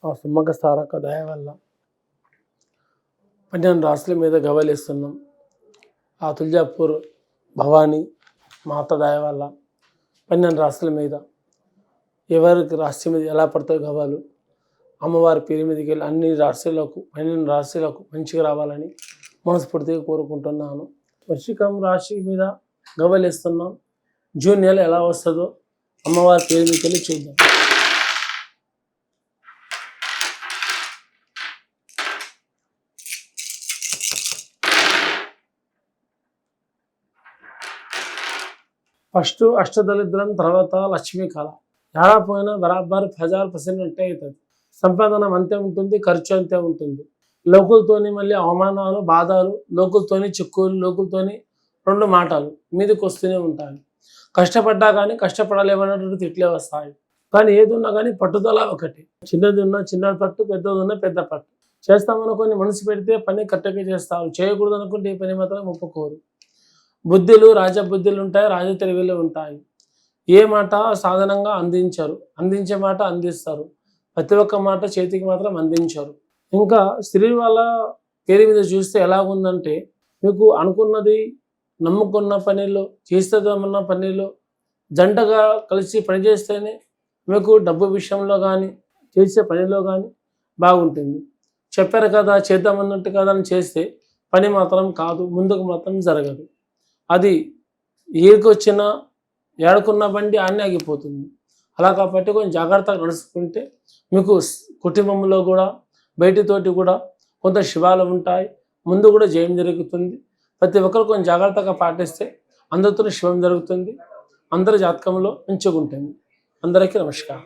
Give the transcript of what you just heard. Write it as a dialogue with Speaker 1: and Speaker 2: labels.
Speaker 1: ఆ సుమ్మక సారక్క దయ వల్ల 12 రాష్ట్రాల మీద గవ్వలేస్తున్నాం. ఆ తుల్జాపూర్ భవానీ మాత దయ వల్ల 12 రాష్ట్రాల మీద ఎవరికి రాష్ట్రం మీద ఎలా పడతాయి గవ్వలు అమ్మవారి పేరు మీదకి వెళ్ళి అన్ని రాష్ట్రాలకు 12 రాష్ట్రాలకు మంచిగా రావాలని మనస్ఫూర్తిగా కోరుకుంటున్నాను. వృశ్చికం రాశి మీద గవ్వలేస్తున్నాం. జూన్ నెల ఎలా వస్తుందో అమ్మవారి పేరు మీదకి వెళ్ళి చూద్దాం. ఫస్ట్ అష్టదళిద్రం, తర్వాత లక్ష్మీ కళ. ఎలా పోయినా బరాబర్ 1000% అంటే అవుతుంది. సంపాదన అంతే ఉంటుంది, ఖర్చు అంతే ఉంటుంది. లోకులతోని మళ్ళీ అవమానాలు, బాధలు, లోకులతోని చిక్కులు, లోకులతోని 2 మాటలు మీదకి వస్తూనే ఉంటాయి. కష్టపడ్డా కానీ కష్టపడలేమన్నటువంటి తిట్లే వస్తాయి. కానీ ఏది ఉన్నా కానీ పట్టుదల ఒకటి. చిన్నది ఉన్నా చిన్న పట్టు, పెద్దది ఉన్నా పెద్ద పట్టు. చేస్తామనుకొని మనసు పెడితే పని కరెక్ట్గా చేస్తారు. చేయకూడదు అనుకుంటే ఈ పని మాత్రం ఒప్పుకోరు. బుద్ధులు రాజబుద్ధులు ఉంటాయి, రాజతెరివిలు ఉంటాయి. ఏ మాట సాధనంగా అందించరు, అందించే మాట అందిస్తారు. ప్రతి ఒక్క మాట చేతికి మాత్రం అందించరు. ఇంకా స్త్రీ వాళ్ళ పేరు మీద చూస్తే ఎలాగుందంటే, మీకు అనుకున్నది నమ్ముకున్న పనిలో, చేస్తామన్న పనిలో జంటగా కలిసి పనిచేస్తేనే మీకు డబ్బు విషయంలో కానీ చేసే పనిలో కానీ బాగుంటుంది. చెప్పారు కదా చేద్దామన్నట్టు కదా అని చేస్తే పని మాత్రం కాదు, ముందుకు మాత్రం జరగదు. అది ఏకొచ్చినా ఏడుకున్న బండి అన్నీ ఆగిపోతుంది. అలా కాబట్టి కొంచెం జాగ్రత్తగా నడుచుకుంటే మీకు కుటుంబంలో కూడా బయటితోటి కూడా కొంత శివాలు ఉంటాయి. ముందు కూడా జయం జరుగుతుంది. ప్రతి ఒక్కరు కొంచెం జాగ్రత్తగా పాటిస్తే అందరితో శివం జరుగుతుంది. అందరి జాతకంలో మంచిగా ఉంటుంది. అందరికీ నమస్కారం.